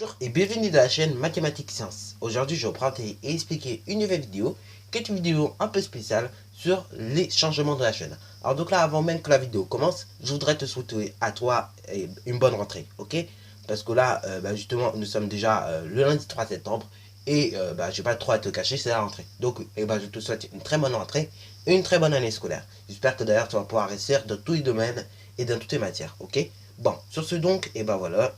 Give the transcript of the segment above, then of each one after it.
Bonjour et bienvenue dans la chaîne Mathématiques Sciences. Aujourd'hui, je vais vous présenter et expliquer une nouvelle vidéo qui est une vidéo un peu spéciale sur les changements de la chaîne. Alors donc là, avant même que la vidéo commence, je voudrais te souhaiter à toi une bonne rentrée, ok? Parce que là, justement, nous sommes déjà le lundi 3 septembre et j'ai pas trop à te cacher, c'est la rentrée. Donc, je te souhaite une très bonne rentrée et une très bonne année scolaire. J'espère que d'ailleurs, tu vas pouvoir réussir dans tous les domaines et dans toutes les matières, ok? Bon, sur ce donc, voilà.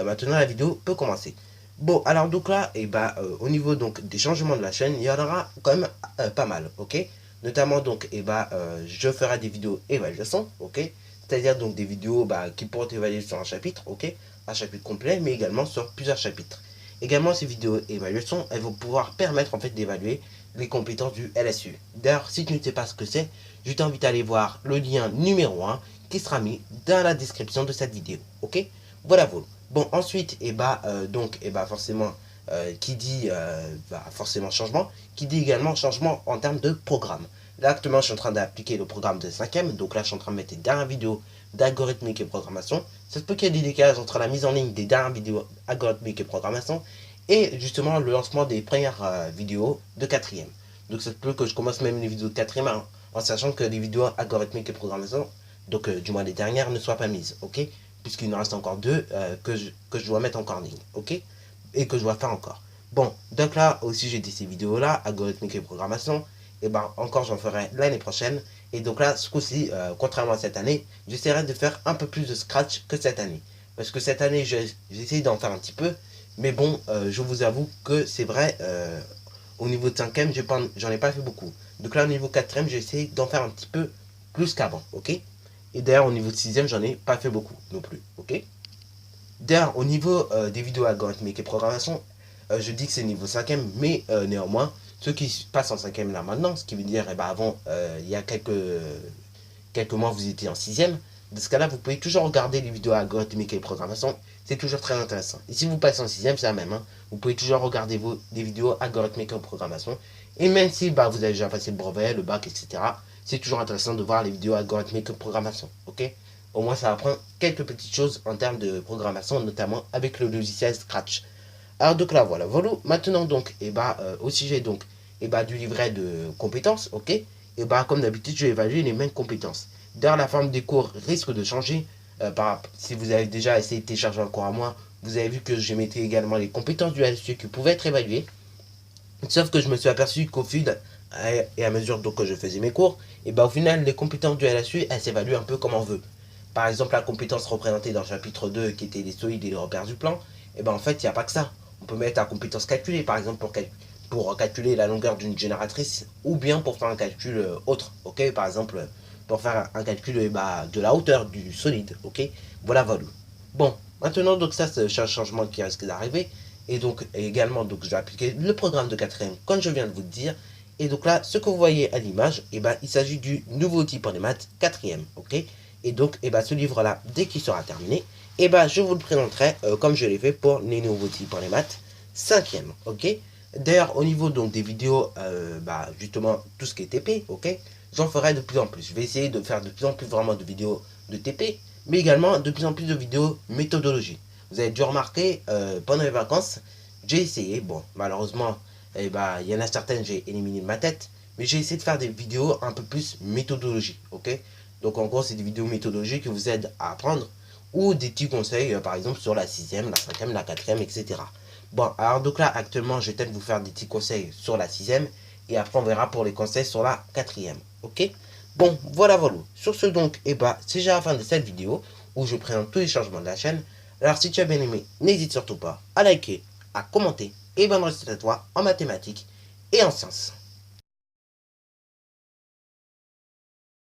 Maintenant la vidéo peut commencer. Bon, alors donc là, au niveau donc des changements de la chaîne, il y en aura quand même pas mal, ok? Notamment donc, je ferai des vidéos évaluation, ok? C'est-à-dire donc des vidéos qui pourront évaluer sur un chapitre, ok? Un chapitre complet, mais également sur plusieurs chapitres. Également, ces vidéos évaluation, elles vont pouvoir permettre en fait d'évaluer les compétences du LSU. D'ailleurs, si tu ne sais pas ce que c'est, je t'invite à aller voir le lien numéro 1 qui sera mis dans la description de cette vidéo, ok? Voilà. Bon, ensuite, forcément, qui dit forcément changement, qui dit également changement en termes de programme. Là, actuellement, je suis en train d'appliquer le programme de 5e, donc là, je suis en train de mettre des dernières vidéos d'algorithmique et programmation. Ça se peut qu'il y ait des décalages entre la mise en ligne des dernières vidéos algorithmique et programmation et justement le lancement des premières vidéos de 4e. Donc, ça se peut que je commence même les vidéos de 4e en sachant que les vidéos algorithmique et programmation, donc du moins les dernières, ne soient pas mises, ok? Puisqu'il nous reste encore deux que je dois mettre encore en ligne, ok? Et que je dois faire encore. Bon, donc là aussi j'ai dit ces vidéos-là, algorithmique et programmation, et encore j'en ferai l'année prochaine. Et donc là, ce coup-ci, contrairement à cette année, j'essaierai de faire un peu plus de scratch que cette année. Parce que cette année, j'ai essayé d'en faire un petit peu, mais bon, je vous avoue que c'est vrai, au niveau de 5ème, j'en ai pas fait beaucoup. Donc là, au niveau 4ème, j'ai essayé d'en faire un petit peu plus qu'avant, ok? Et d'ailleurs, au niveau de 6ème, j'en ai pas fait beaucoup non plus, ok? D'ailleurs, au niveau des vidéos algorithmiques et programmation, je dis que c'est niveau 5ème, mais néanmoins, ceux qui passent en 5ème là maintenant, ce qui veut dire, avant, il y a quelques mois, vous étiez en 6ème. Dans ce cas-là, vous pouvez toujours regarder les vidéos algorithmiques et programmation. C'est toujours très intéressant. Et si vous passez en 6ème, c'est la même. Hein. Vous pouvez toujours regarder des vidéos algorithmiques et programmation. Et même si vous avez déjà passé le brevet, le bac, etc., c'est toujours intéressant de voir les vidéos algorithmiques et programmation. Ok? Au moins, ça apprend quelques petites choses en termes de programmation, notamment avec le logiciel Scratch. Alors donc là, voilà. Maintenant donc, au sujet donc, du livret de compétences, ok? Comme d'habitude, je vais évaluer les mêmes compétences. D'ailleurs, la forme des cours risque de changer. Si vous avez déjà essayé de télécharger un cours à moi, vous avez vu que je mettais également les compétences du LSU qui pouvaient être évaluées. Sauf que je me suis aperçu qu'au fil et à mesure donc, que je faisais mes cours, au final, les compétences du LSU, elles s'évaluent un peu comme on veut. Par exemple, la compétence représentée dans le chapitre 2, qui était les solides et les repères du plan, en fait, il n'y a pas que ça. On peut mettre la compétence calculée, par exemple, pour calculer la longueur d'une génératrice, ou bien pour faire un calcul autre, ok? Par exemple, pour faire un calcul de la hauteur du solide, ok? Voilà. Bon, maintenant, donc ça, c'est un changement qui risque d'arriver. Et donc, également, donc, je vais appliquer le programme de 4ème, comme je viens de vous le dire. Et donc là, ce que vous voyez à l'image, il s'agit du nouveau type en maths 4ème, ok? Et donc, ce livre-là, dès qu'il sera terminé, je vous le présenterai comme je l'ai fait pour les nouveaux types en maths 5ème, ok? D'ailleurs, au niveau donc des vidéos, justement, tout ce qui est TP, ok? J'en ferai de plus en plus. Je vais essayer de faire de plus en plus vraiment de vidéos de TP, mais également de plus en plus de vidéos méthodologie. Vous avez dû remarquer, pendant les vacances, j'ai essayé, bon, malheureusement, il y en a certaines, j'ai éliminé de ma tête, mais j'ai essayé de faire des vidéos un peu plus méthodologie, ok? Donc en gros, c'est des vidéos méthodologiques qui vous aident à apprendre, ou des petits conseils, par exemple, sur la 6ème, la 5ème, la 4ème, etc. Bon, alors donc là, actuellement, je vais peut-être vous faire des petits conseils sur la 6ème, et après on verra pour les conseils sur la 4ème, ok? Bon, voilà. Sur ce donc, c'est déjà la fin de cette vidéo, où je présente tous les changements de la chaîne. Alors si tu as bien aimé, n'hésite surtout pas à liker, à commenter, et bonne recette à toi en mathématiques et en sciences.